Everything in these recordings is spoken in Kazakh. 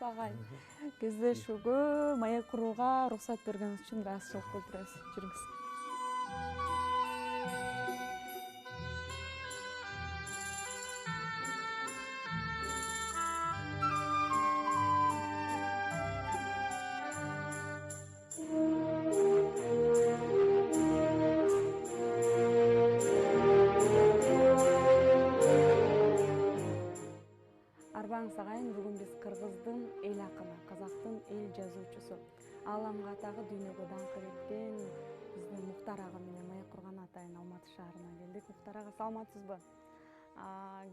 агай. Кездешүүгө, маек курууга уруксат бергениңиз үчүн ыраазычылык билдиребиз. Жүрүңүз. Арбаңыз агайын, бүгүн биз кыргыздын эл акыны, казактын эл жазуучусу, ааламга атагы дүйнөгө даңкы кеткен биздин Муктар ага менен маек курган атайын Алматы шаарына келдик. Муктар ага, саламатсызбы?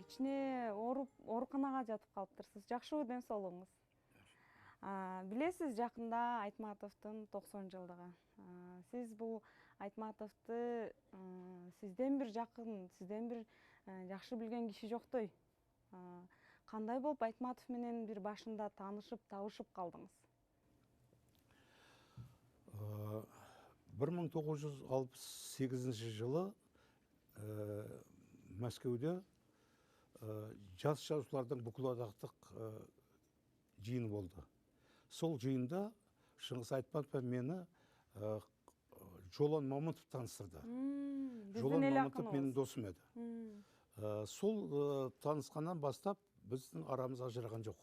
Кичине ооруканага жатып калыптырсыз. Жакшыбы ден соолугуңуз? Билесиз, жакында Айтматовдун 90 жылдыгы. Сиз бул Айтматовду сизден бир жакын, сизден бир жакшы билген киши жоктой. Кандай болуп Айтматов менен бир башында таанышып, табышып калдыңыз? 1968 жылы Мәскеуде жас жазушылардын бүкүлодактык жыйыны болду. Сол жыйында Шыңгыс Айтматов мени Жолон Мамытов тааныстырды. Жолон Мамытов менин досум эди. Сол таанышкандан баштап биздин арамыз ажыраган жок.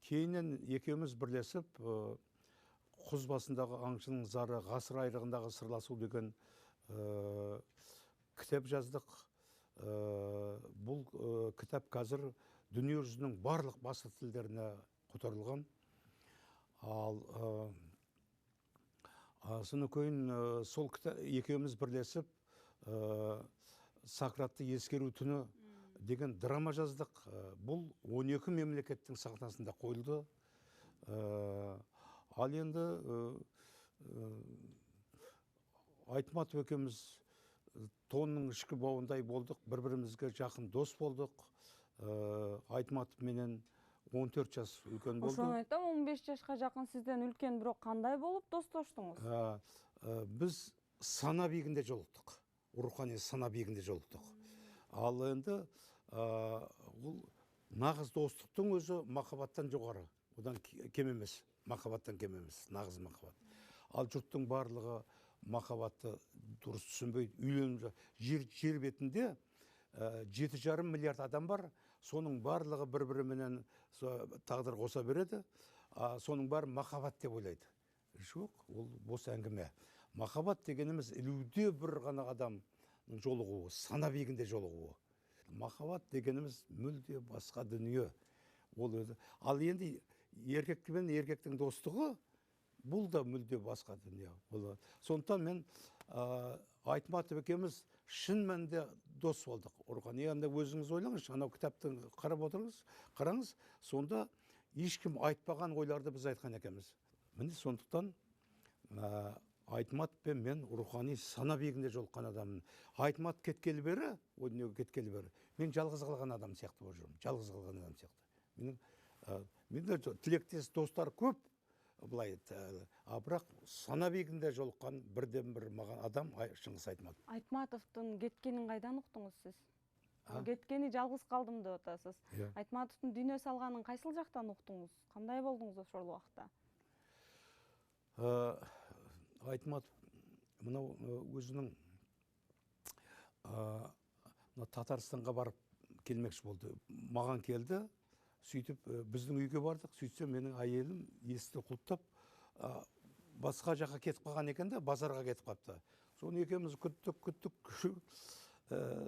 Кейинен экөөбүз бирлешип Куз басындагы аңчынын зары, гасыр айрыгындагы сырласуу деген китеп жаздык. Бул китеп қазір дүние жүзүнүн барлык басты тилдерине которулган. Ал сонукөйүн сол экөөбүз бирлешип Сократты эскерүү түнү деген драма жаздык. Бул 12 мемлекеттин сахнасында коюлду. Ал енді Айтматов экөөбүз тоонун ишки боундай болдук, бири-биримизге жакын дос болдук. Айтматов менен 14 жаш үлкөн болду. Ошону айтам, 15 жашка жакын сизден үлкөн, бирок кандай болуп достоштуңуз? Биз сана биигинде жолуктук. Руханий сана биигинде жолуктук. Ал енді бул нагыз достуктун өзү махабаттан жогору. Одан кем эмес. Махабаттан кем эмес, нагыз махабат. Ал журттун барлыгы махабатты дурус түшүнбөйт. Үйлөнүп жер бетинде 7,5 миллиард адам бар. Сонун барлыгы бири-бири менен тагдыр коса береді. Сонун баары махабат деп ойлойт. Жок, ол бос әңгіме. Махабат дегенimiz илүүдө бир гана адамдын жолугуу, сана биигинде жолугуу. Махабат дегенimiz мүлде баска дүнүйө. Ол өзү. Ал енді еркек менен еркектин достугу бул да мүлде баска дүнүйө. Сондықтан мен Айтматов экөөбүз шын мәнінде дос болдук. Руханий анда өзүңүз ойлоңуз, анау китаптын карап отуруңуз, караңыз, сонда ешким айтпаган ойларды биз айткан экенбиз. Міне сондықтан Айтматов пен мен руханий сана биигинде жолуккан адаммын. Айтматов кеткелі бері, о дүниеге кеткелі бері, мен жалгыз калган адам сыяктуу болуп жүрмүн. Жалгыз калган адам сыяктуу. Менде тилектес достар көп, былай, бирок сана биигинде жолуккан бирден бир адам Шыңгыс Айтматов. Айтматовдун кеткенин кайдан уктуңуз сиз? Кеткени жалгыз калдым деп атасыз. Айтматовдун дүйнө салганын кайсыл жактан уктуңуз? Кандай болдуңуз ошол убакта? Айтматов мынау өзүнүн Татарстанга барып келмекчи болду. Маган келди. Сөйтіп біздің үйге бардық. Сөйтсе менің әйелім есікті құлыптап басқа жаққа кетіп қалған екен де, базарға кетіп қалыпты. Соны екеуміз күттік.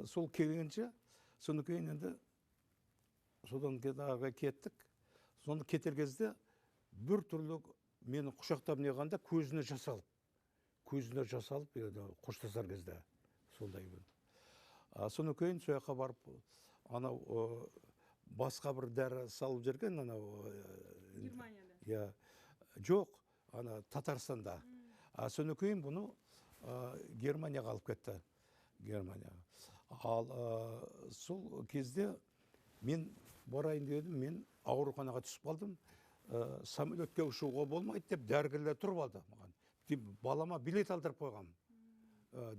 Сол келгенше, соны кейін енді содан кеттік. Соны кетер кезде бір түрлі мені құшақтап неғанда көзіне жас алып, қоштасар кезде солдай болды. Соны кейін сол жаққа барып, анау басқа бір дәрі салып жүрген, анау Германияда? Жоқ, Татарстанда. Соны кейін бұны Германияға алып кетті. Ал сол кезде мен барайын дедім, мен ауруханаға түсіп қалдым. Самолетке ұшуға болмайды деп дәрігерлер тұрып алды маған. Балама билет алдырып қойғам.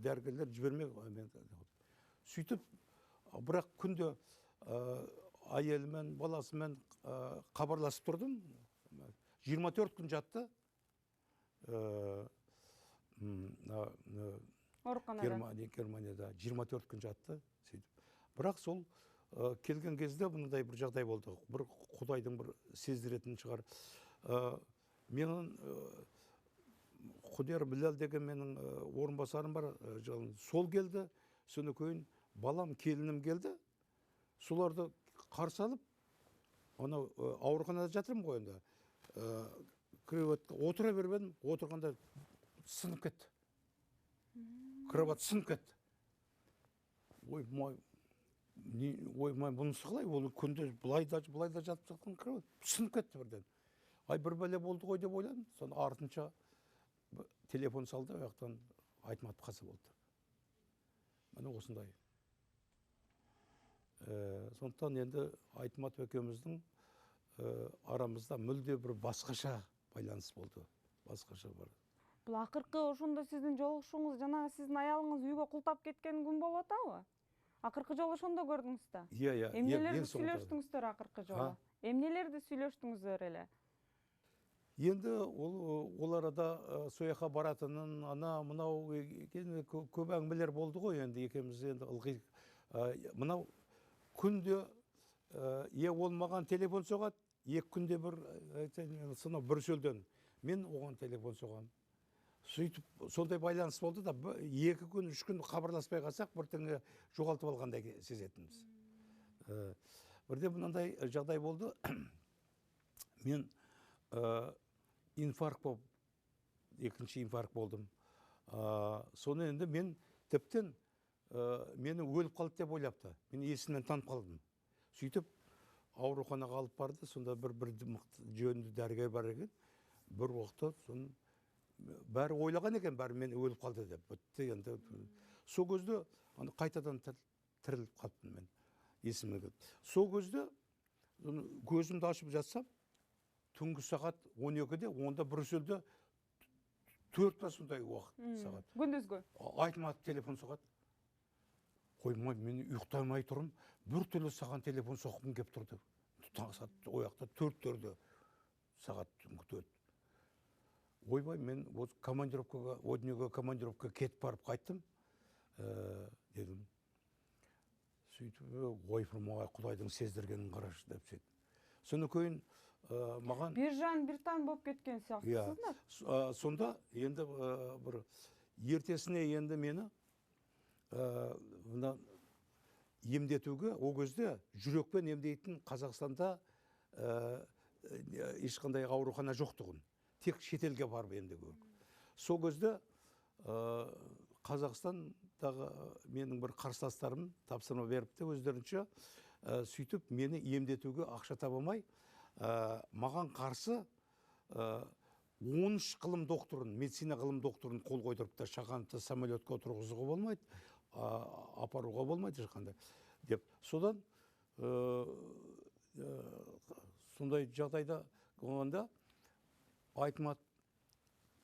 Дәрігерлер жібермей. Сөйтіп, бірақ күнде әйелімен баласымен хабарласып тұрдым. 24 күн жатты Германияда 24 күн жатты. Бірақ сол келген кезде бұндай бір жағдай болды. Бір Құдайдың бір сездіретін шығар. Менің Құдер Біләл деген менің орынбасарым бар. Сол келді. Соны кейін балам, келінім келді. Соларды қарсы алып, ана ауруханада жатырмын ғой енді. Отыра беріп едім, отырғанда сынып кетті. Кровать сынып кетті. Оймай, бұнысы қалай? Ол күнде бұлай да жатып жатқан кровать сынып кетті бірден. Бір бәле болды ғой деп ойладым. Соны артынша телефон салды, ояқтан Айтмат қаза болды. Міне осындай. Сондықтан енді Айтмат екеуміздің арамызда мүлде бір басқаша байланыс болды. Басқаша бар. Бұл ақырқы ошонда сіздің жолығышуыңыз, жана сіздің аялыңыз үйгө култап кеткен күн болуп атабы? Акыркы жолу ошондо көрдүңүз да? Иә. Эмнелерди сүйлөштүңүздөр акыркы жолу? Эмнелерди сүйлөштүңүздөр эле? Енді ол арада сояққа баратынын, мынау көп әңгімелер болды ғой, енді екеуміз енді ылғи. Мынау күнде олмаған телефон соғады, 2 күнде бір сөлден. Мен оған телефон соғам. Сөйтіп, сондай байланыс болды да, 2 күн, 3 күн хабарласпай қалсақ, біртіңі жоғалтып алғандай сезетінбіз. Бірде мынандай жағдай болды. Мен инфаркт болып, 2-ші инфаркт болдым. Соны енді мен тіптен мені өліп қалды деп ойлапты. Мен есімнен танып қалдым. Сөйтіп, ауруханаға алып барды, сонда бір жөнді дәрігер бар екен. Бір уақытта бәрі ойлаған екен, бәрі мен өліп қалды деп. Бітті енді. Сол көзде қайтадан тіріліп қалыппын мен. Есімге. Сол көзде көзімді ашып жатсам, түнгі сағат 12-де, онда Брюссельде 4 сондай уақыт сағат. Күндізгі? Айтмат телефон соғады. Қоймай, мен ұйықтамай тұрым, бір түрлі саған телефон соққым кеп тұрды. Ояқта 4-төрде сағат түнгі 4. Ойбай, мен командировкаға, Однеге командировка кетіп барып қайттым, дедім. Сөйтіп, ойпырмағай Құдайдың сездіргенін қарашы деп сөйді. Соны кейін маған... Bir жан, bir тан болып кеткен сияқтысыз. Сонда енді бір ертесіне енді мені емдетуге, о кезде жүрекпен емдейтін Қазақстанда ешқандай аурухана жоқтығын. Тек шетелге барып емдеуге. Сол кезде Қазақстандағы менің бір қарсыластарым тапсырма беріпті өздерінше, сөйтіп мені емдетуге ақша табамай, маған қарсы 13 ғылым докторын, медицина ғылым докторын қол қойдырыпты. Шақанты самолетке отырғызуға болмайды, апаруға болмайды шақанды деп. Содан сондай жағдайда болғанда Айтмат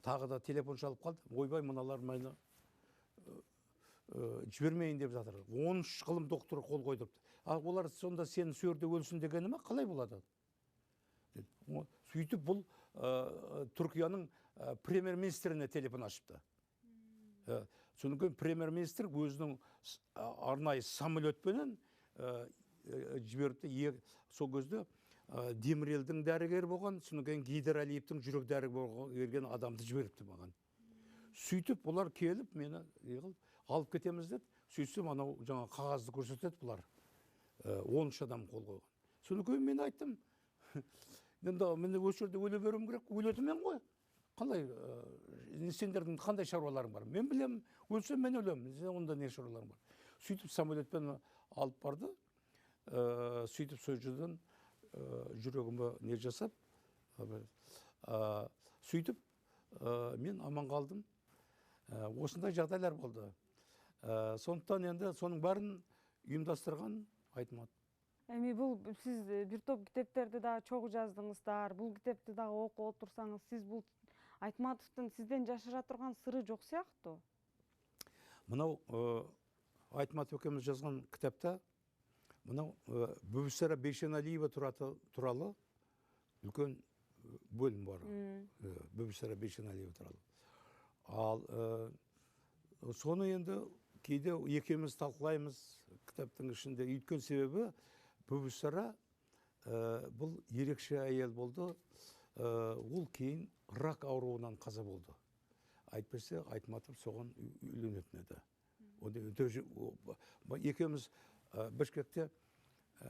тағы да телефон шалып қалды. Ойбай, мыналар мені жібермейін деп жатыр. 13 ғылым докторы қол қойдырыпты. Олар сонда сені сөрде өлсін дегені ме? Қалай болады? Сөйтіп бұл Түркияның премьер-министріне телефон ашыпты. Содан кейін премьер-министр өзінің арнайы самолетпенен жіберіпті. Сол кезде Демирелдің дәрігері болған, содан кейін Гейдар Алиевтің жүрек дәрігері адамды жіберіпті маған. Сөйтіп бұлар келіп мені алып кетеміз деді. Сөйтсем анау жаңа қағазды көрсетеді бұлар. 13 адам қол қойған. Содан кейін мен айттым, мен осы жерде өле беруім керек, өлетін мен ғой. Қалай, сендердің қандай шаруаларың бар? Мен білемін, өлсем мен өлемін, онда не шаруаларың бар? Сөйтіп самолетпен алып барды, сөйтіп сол жерден жүрегіме не жасап, сөйтіп мен аман қалдым. Осындай жағдайлар болды. Сондықтан енді соның бәрін ұйымдастырған Айтмат. Эми бул сиз бир топ китептерди дагы чогуу жаздыңыздар. Бул китепти дагы окуп отурсаңыз, сиз бул Айтматовдун сизден жашыра турган сыры жок сыяктуу. Мынау Айтматов экөөбүз жазган китапта мынау Бүбісара Бейшеналиева туралы үлкен бөлім бар. Бүбісара Бейшеналиева туралы. Ал соны енді кейде екеуміз талқылаймыз кітаптың ішінде. Өйткен себебі Бүбісара бұл ерекше әйел болды. Ол кейін рак ауруынан қаза болды. Айтпесе Айтматов соған үйленетін еді. Екеуміз Бішкекте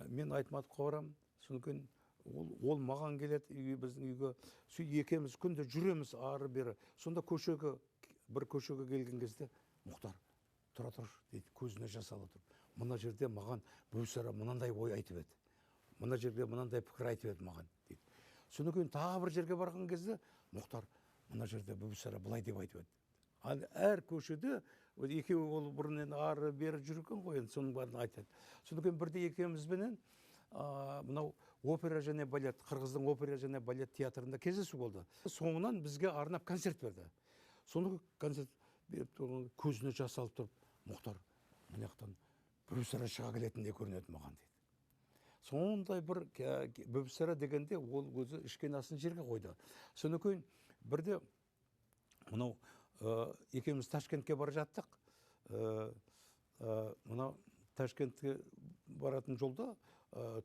мен Айтматовқа барам, содан ол маған келеді біздің үйге. Екеуміз күнде жүреміз ары бері. Сонда бір көшеге келген кезде Мұхтар, тұра тұр дейді, көзіне жас ала тұрып. Мына жерде маған Бүбісара мынандай ой айтып еді. Мына жерде мынандай пікір айтып еді маған дейді. Содан кейін тағы бір жерге барған кезде Мұхтар, мына жерде Бүбісара былай деп айтып еді. Ал әр көшеде екеуі ол бұрын ары бері жүрген ғой, соның бәрін айтады. Содан кейін бірде екеумізбенен мынау опера және балет, Қырғыздың опера және балет театрында кездесу болды. Соңынан бізге арнап концерт берді. Соны концерт беріп тұрған көзіне жас алып тұрып, Мұхтар, мына жақтан Бүбісара шыға келетіндей көрінеді маған дейді. Сондай бір Бүбісара дегенде ол өзі ішкен асын жерге қойды. Содан кейін бірде мынау екеуміз Ташкентке бара жаттық. Мынау Ташкентке баратын жолда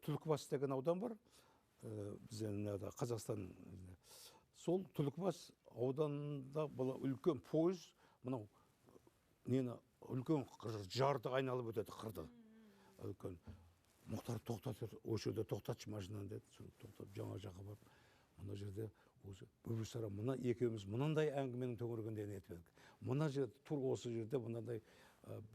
Түлкібас деген аудан бар. Біздің Қазақстан. Сол Түлкібас ауданында үлкен пойыз, мынау үлкен жарды айналып өтеді қырды. Үлкен. Мұхтар, тоқтат, осы жерде тоқтатшы машинаны деді. Тоқтап жаңа жаққа барып, мына жерде Бүбісара екеуміз мынандай әңгіменің төңірегінде нетіп едік. Мына жерде тур осы жерде мынандай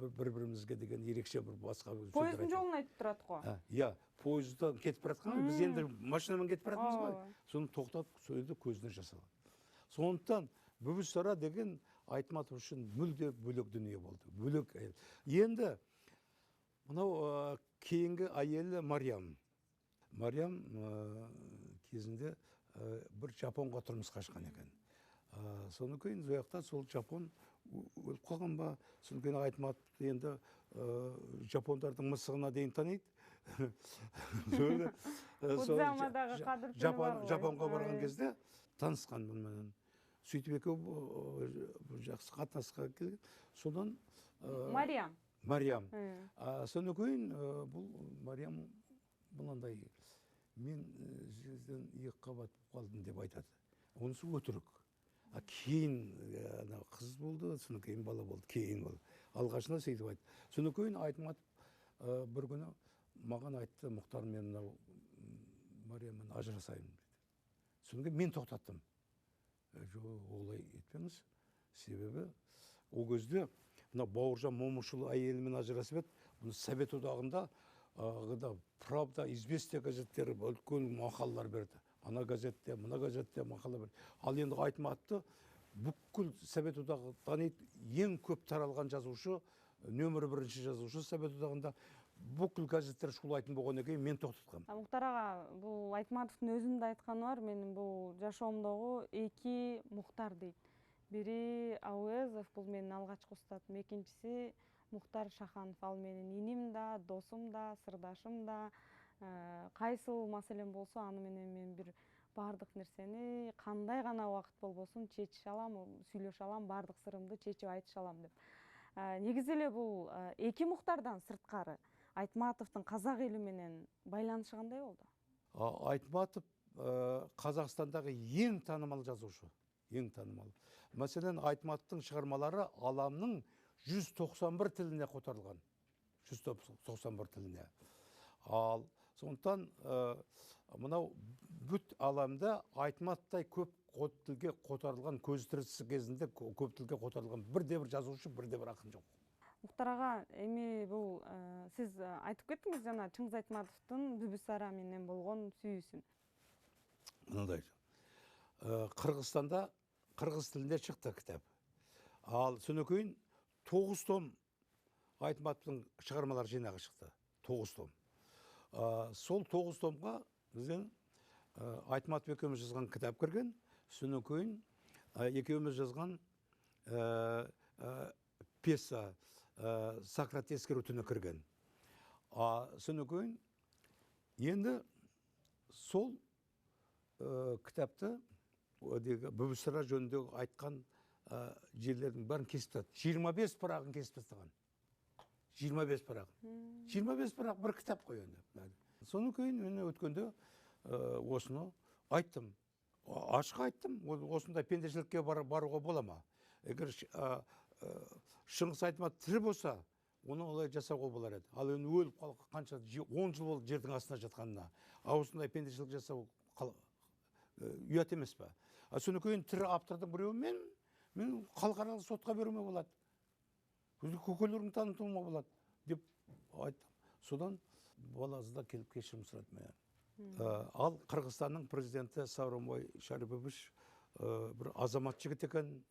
бір-бірімізге деген ерекше бір басқа пойыздың жолын айтып тұрады ғой. Иә, пойыздан кетіп бара жатқан, біз енді машинамен кетіп бара жатырмыз ғой. Соны тоқтап, сол жерде көзіне жас алады. Сондықтан Бүбісара деген Айтматов үшін мүлде бөлек дүние болды. Бөлек әйел. Енді мынау кейінгі әйелі Мариям. Мариям кезінде бір Жапонға тұрмысқа шыққан екен. Соны кейін жақта сол Жапон өліп қалған ба, соны кейін Айтматов енді жапондардың мысығына дейін таниды. Жапонға барған кезде танысқан бұнымен. Сөйтіп екеуі жақсы қатынасқа келген. Содан Мариям. Соны кейін бұл Мариям бұнандай, мен сізден екі қабат қалдым деп айтады. Онысы өтірік. Кейін қыз болды, соны кейін бала болды, кейін болды. Алғашында сөйтіп айтты. Соны кейін Айтматов бір күні маған айтты, Мұхтар, мен Марияммен ажырасайын деді. Соны кейін мен тоқтаттым. Олай етпеңіз. Себебі ол кезде Бауыржан Момышұлы әйелімен ажырасып еді. Бұны Совет одағында Правда, Известия газеттері үлкен мақалалар берді. Ана газетте, мына газетте мақала берді. Ал енді Айтматовты бүкіл Совет одағы таниды. Ең көп таралған жазушы, нөмірі бірінші жазушы Совет одағында. Бүкіл газеттер шулайтын болғаннан кейін мен тоқтатқам. Мұхтар аға, бұл Айтматовтың өзінде айтқаны бар, менің бұл жашауымдағы екі Мұхтар дейді. Бірі Ауезов, бұл менің алғашқы ұстатым, екіншісі Мұхтар Шаханов, ал менің инем да, досым да, сырдашым да, қайсыл мәселем болса, анымен мен бір бардық нәрсені қандай ғана уақыт болсын шешіп алам, сөйлесе алам, бардық сырымды шешіп айтып алам деп. Негізілі бұл екі Мұхтардан сыртқары Айтматовтың қазақ еліменен байланышы қандай болды? Айтматов Қазақстандағы ең танымал жазушы, ең танымал. Мәселен, Айтматовтың шығармалары аламның 191 тіліне қотарылған. 191 тіліне. Ал сондықтан мынау бүт аламда Айтматовтай көп тілге қотарылған, көз тірісі кезінде көп тілге қотарылған бірде бір жазушы, бірде бір ақын жоқ. Мұхтар аға, бұл сіз айтып кеттіңіз жаңа Шыңғыс Айтматовтың Бүбісара менен болған сүйісін. Мынадай. Қырғызстанда қырғыз тілінде шықты кітап. Ал содан кейін 9 том Айтматовтың шығармалар жинағы шықты. 9 том. Сол 9 томға бізден Айтматов екеуміз жазған кітап кірген. Содан кейін екеуміз жазған пьеса Сократ ескеру түні кірген. Содан кейін енді сол кітапты бүбісара жөніндегі айтқан жерлердің бәрін кесіп тастады. 25 парағын кесіп тастаған. 25 парағын. 25 парақ бір кітап қой енді. Содан кейін мен өткенде осыны айттым. Ашық айттым. Осындай пендешілікке баруға бола ма? Егер Шыңғыс Айтматов тірі болса, оны олай жасауға болар еді. Ал енді өліп қалып қанша 10 жыл болды жердің астына жатқанына. Осындай пендешілік жасау ұят емес пе? Содан кейін тірі автордың біреуі мен халықаралық сотқа беруіме болады. Көкелерін танытуыма болады деп айттым. Содан баласында келіп кешірім сұрады менен. Ал Қырғызстанның президенті Сооронбай Шарипович бір азамат жігіт екен,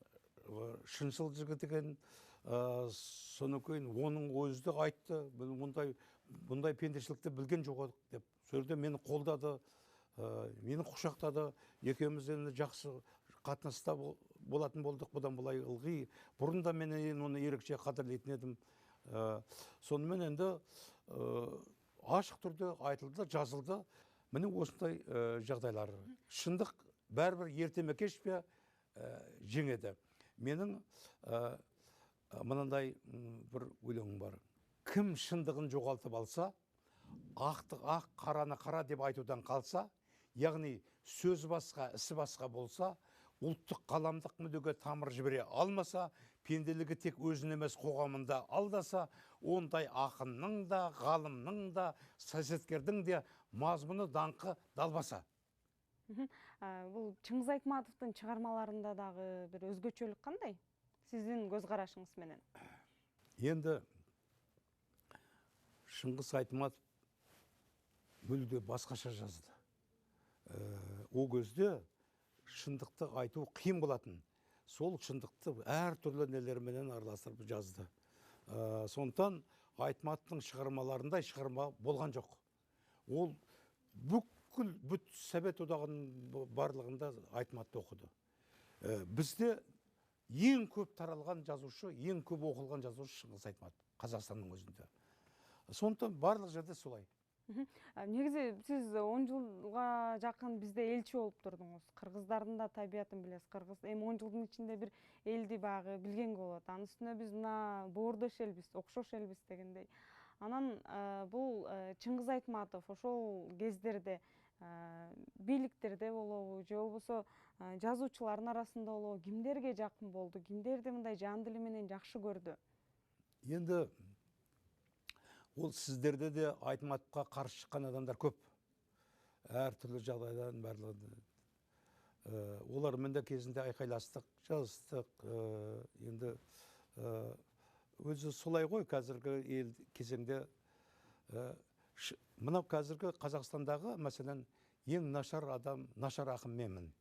шыншыл жігіт екен. Содан кейін оның өзі де айтты, бұндай пендешілікті білген жоқ деп. Сол жерде мені қолдады, мені құшақтады. Екеуміз енді жақсы қатынаста болатын болдық, бұдан былай ылғи. Бұрын да мен оны ерекше қадірлейтін едім. Сонымен енді ашық түрде айтылды, жазылды. Міне осындай жағдайлар. Шындық бәрібір ерте ме кеш пе жеңеді. Менің мынандай бір өлеңім бар. Кім шындығын жоғалтып алса, ақты ақ, қараны қара деп айтудан қалса, яғни сөз басқа, ісі басқа болса, ұлттық қаламдық мүддеге тамыр жібере алмаса, пенделігі тек өзін емес қоғамында алдаса, ондай ақынның да, ғалымның да, саясаткердің де мазмұны даңқы далбаса. Бұл Шыңғыс Айтматовтың шығармаларында дағы бір өзгөчөлік қандай? Сіздің көзқарашыңыз менен? Енді Шыңғыс Айтматов мүлде басқаша жазды. О кезде шындықты айту қиын болатын. Сол шындықты әр түрлі нелерменен араластырып жазды. Сондықтан Айтматовтың шығармаларындай шығарма болған жоқ. Ол бүкіл Совет одағының барлығында Айтматовты оқыды. Бізде ең көп таралған жазушы, ең көп оқылған жазушы Шыңғыс Айтматов, Қазақстанның өзінде. Сондықтан барлық жерде солай. Негізі сіз 10 жылға жақын бізде елші болып тұрдыңыз. Қырғыздардың да табиатын білесіз. Қырғыз 10 жылдың ішінде бір елді бағы білген болады. Анын үстіне біз мына боордош элбиз, окшош элбиз дегендей. Анан бұл Шыңғыс Айтматов ошол кездерде бийликтерде болобу, же болбосо жазуучулардын арасында болобу, кимдерге жакын болду, кимдерди мындай жан дили менен жакшы көрдү? Енді ол сіздерде де Айтматовқа қарсы шыққан адамдар көп. Әр түрлі жағдайдан барлығы. Олармен де кезінде айқайластық, жазыстық. Енді өзі солай ғой қазіргі ел кезеңде. Мынау қазіргі Қазақстандағы мәселен ең нашар адам, нашар ақын менмін.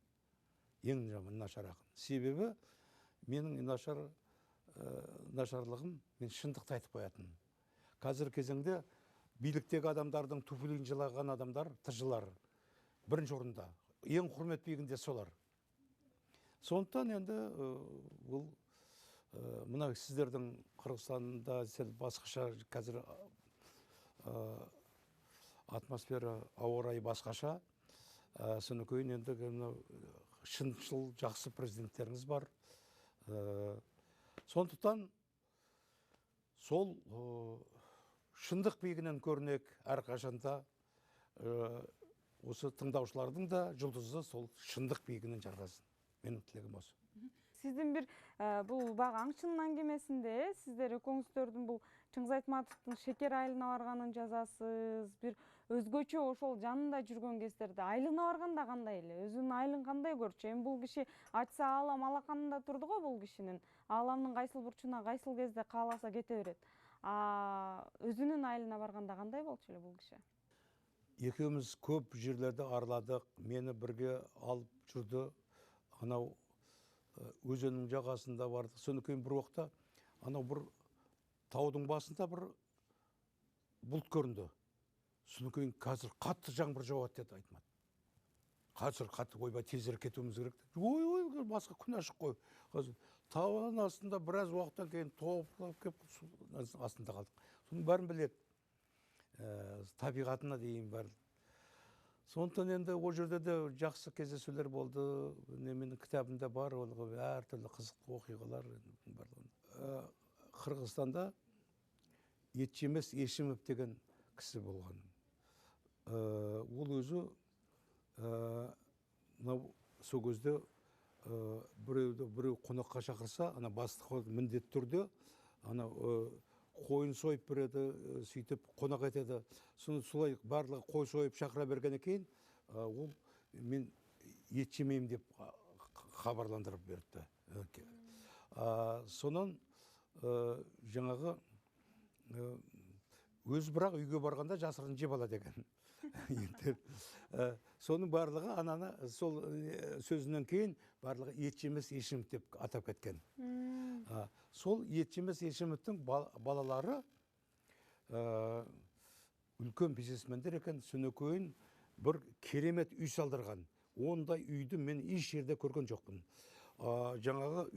Ең нашар ақын. Себебі менің нашарлығым, мен шындықты айтып қоятын. Қазір кезеңде биліктегі адамдардың туфлин жылаған адамдар, тыжылар, бірінші орында. Ең құрмет биігінде солар. Сондықтан енді бұл мына сіздердің Қырғызстанда басқаша қазір атмосфера, ауа райы басқаша. Содан кейін енді шыншыл жақсы президенттеріңіз бар. Сондықтан сол шындық биігінен көрінек әрқашанда осы тыңдаушылардың да жұлдызы сол шындық биігінен жарқырасын. Менің тілегім осы. Сіздің бір бұл бағы аңшының әңгімесінде сіздер экөөңүздөрдүн бұл Шыңғыс Айтматовтың шекер айылына барганын жазасыз. Bir өзгөчө ошол жанында жүргөн кездерде айылына барганда кандай эле? Өзүнүн айылын кандай көрчү? Эми бул киши айтса аалам алаканында турду го бул кишинин. Ааламдын кайсыл бурчуна кайсыл кезде кааласа кете берет. Өзүнүн айылына барганда кандай болчу эле бул киши? Екеуміз көп жерлерді арладық, мені бірге алып жүрді. Анау өзеннің жағасында бардық. Содан кейін бір уақытта анау бір таудың басында бір бұлт көрінді. Содан кейін қазір қатты жаңбыр жауады деді Айтматов. Қазір қатты, ойбай тезірек кетуіміз керек. Ой, басқа күн ашық қой. Қазір тауының астында біраз уақыттан кейін тоғып кеп астында қалдық. Соның бәрін біледі. табиғатына дейін бар. Сондықтан енді ол жерде де жақсы кездесулер болды. Менің кітабымда бар, ол әртүрлі қызықты оқиғалар бар. Қырғызстанда Етжемес Ешімов деген кісі болған. Ол өзі сол кезде біреу қонаққа шақырса, бастық міндетті түрде қойын сойып береді, сөйтіп қонақ етеді. Солай барлығы қой сойып шақыра бергеннен кейін, ол мен ет жемеймін деп хабарландырып берді. Сонан жаңағы өз бірақ үйге барғанда жасырын жеп алады екен. Соның барлығы ананы сол сөзінен кейін барлығы Етжемес Ешімов деп атап кеткен. Сол Етжемес Ешімовтың балалары үлкен бизнесмендер екен. Сөнекейін бір керемет үй салдырған. Ондай үйді мен еш жерде көрген жоқпын. Жаңағы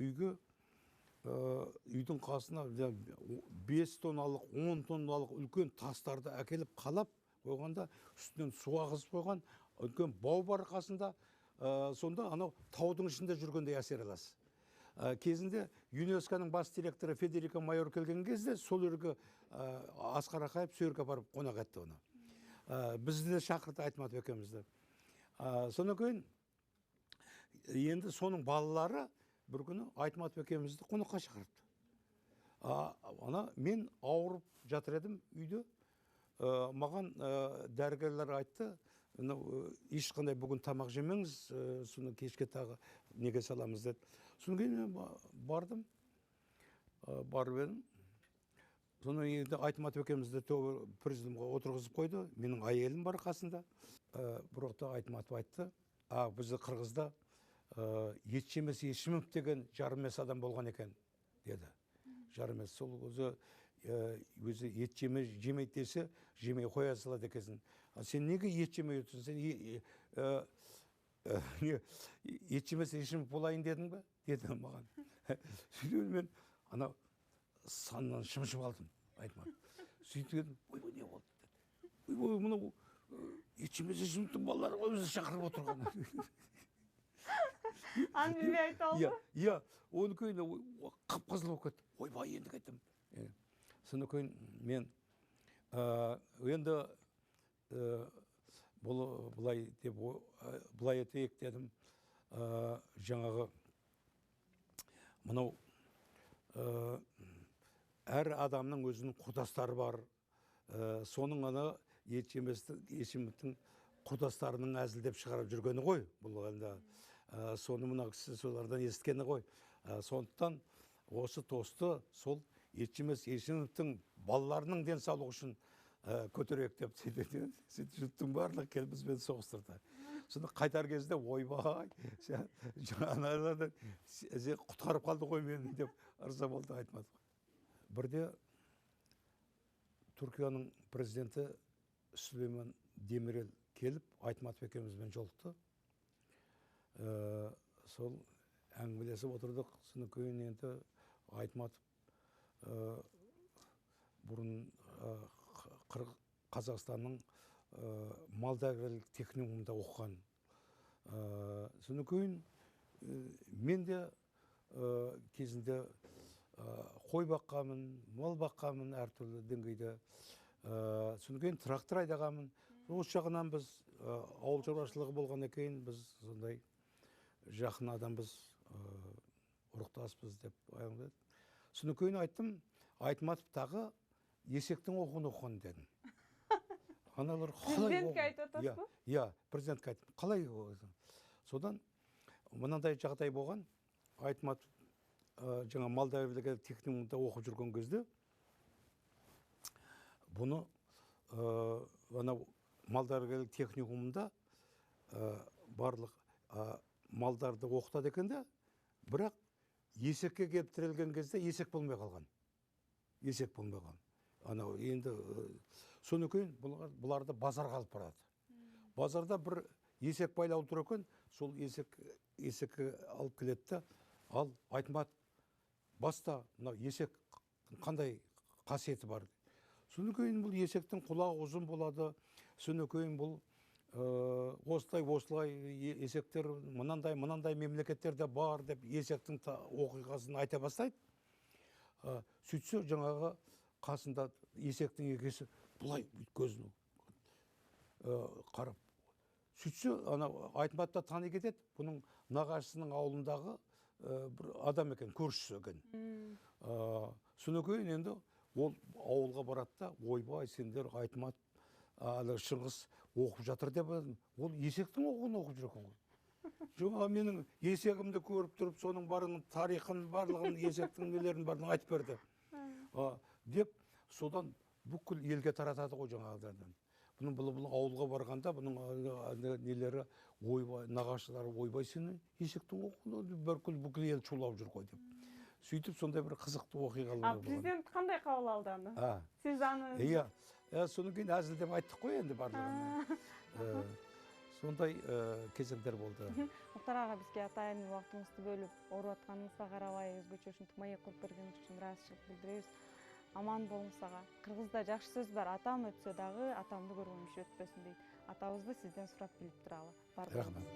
үйдің қасына 5 тонналық, 10 тонналық үлкен тастарды әкеліп қалап қойғанда, үстінен су ағызып қойған, үлкен бау бар қасында. Сонда анау таудың ішінде жүргендей әсер аласыз. Кезінде ЮНЕСКО-ның бас директоры Федерико Майор келген кезде сол жерге Асқар Ақаев сол жерге барып қонақ етті оны. Бізді де шақырды Айтматов екеумізді. Содан кейін енді соның балалары бір күні Айтматов екеумізді қонаққа шақырды. Мен ауырып жатыр едім үйде. Маған дәрігерлер айтты, ешқандай бүгін тамақ жемеңіз, соны кешке тағы неге саламыз деді. Содан кейін бардым, барып едім. Соны енді Айтматов екеумізді президиумға отырғызып қойды. Менің әйелім бар қасында. Бір уақытта Айтматов айтты, бізді Қырғызда Етжемес Ешімов деген жарымес адам болған екен, деді. Жарымес, сол өзі ет жемейді десе, жемей қоя салады екенсің. Сен неге ет жемей отырсың? Сен ет жемес Ешімов болайын дедің бе? Деді маған. Сөйтіп мен саннан шымшып алдым, Айтматов. Сөйтіп едім, ой, не болды? Ой, мынау ет жемес Ешімовтың балалары өзі шақырып отырған. Әңгіме айта алды? Иә, оны кейін қып-қызыл болып кетті. Ойбай, енді кеттім. Содан кейін мен енді бұлай етейік дедім. Жаңағы мынау әр адамның өзінің құрдастары бар. Соның Етжемес Ешімовтің құрдастарының әзілдеп шығарып жүргені ғой. Бұл енді соны мына кісі солардан естігені ғой. Сондықтан осы тосты сол Етжемес Ешімовтің балаларының денсаулығы үшін көтерейік деп сөйтіп жұрттың барлығы келіп бізбен соғыстырды. Сонда қайтар кезде ойбай, жаңағылардан құтқарып қалды ғой мені деп ырза болды Айтматов. Бірде Түркияның президенті Сүлейман Демирел келіп Айтматов екеумізбен жолықты. Сол әңгімелесіп отырдық. Содан кейін енді Айтматов бұрын Қазақстанның малдәрігерлік техникумында оқыған. Содан кейін мен де кезінде қой баққанмын, мал баққанмын әртүрлі деңгейде. Содан кейін трактор айдағанмын. Осы жағынан біз ауыл шаруашылығы болған екен, біз сондай жақын адамбыз, ұрықтаспыз деп аяңдады. Содан кейін айттым, Айтматовтағы есектің оқуын оқыған дедім. Президентке айтып отырсыз ба? Иә, президентке айттым. Қалай оқыдың? Содан мынандай жағдай болған. Айтматов жаңа малдәрігерлік техникумда оқып жүрген кезде бұны малдәрігерлік техникумында барлық малдарды оқытады екен де, бірақ есекке келіп тірелген кезде есек болмай қалған. Есек болмай қалған. Енді соны кейін бұларды базарға алып барады. Базарда бір есек байлау тұр екен, сол есекке алып келеді. Ал Айтматов баста есек қандай қасиеті бар. Содан кейін бұл есектің құлағы ұзын болады. Содан кейін бұл осылай есектер мынандай мемлекеттерде бар деп есектің оқиғасын айта бастайды. Сөйтсе жаңағы қасында есектің екесі бұлай көзін қарап. Сөйтсе Айтматта тани кетеді. Бұның нағашысының ауылындағы бір адам екен, көршісі екен. Содан кейін енді ол ауылға барады да, ойбай сендер Айтмат Шыңғыс оқып жатыр деп, ол есектің оқуын оқып жүр екен ғой. Жаңа менің есегімді көріп тұрып, соның барын тарихын барлығын, есектің нелерін барын айтып берді. Деп, содан бүкіл елге таратады ғой жаңағыдан. Бұл ауылға барғанда, бұның нелері, нағашылары ойбай сені есектің оқуын бүкіл ел шулап жүр ғой деп. Сөйтіп, сондай бір қызықты оқиғалар болды. Президент қандай қаулы алды аны? Сіз аны... Иә, содан кейін әзілдеп айттық қой енді барлығын. Сондай кезеңдер болды. Мұхтар аға, бізге атайын уақытыңызды бөліп, ауырып жатқаныңызға қарабай, өзгөчө ушинтип маек кылып бергениңиз үчүн ыраазычылык билдиребиз. Аман болуңуз ага. Кыргызда жакшы сөз бар, атам өтсө дагы атамды көргөнүмчө өтпөсүн дейт. Атабызды сизден сурап билип туралы. Рахмат.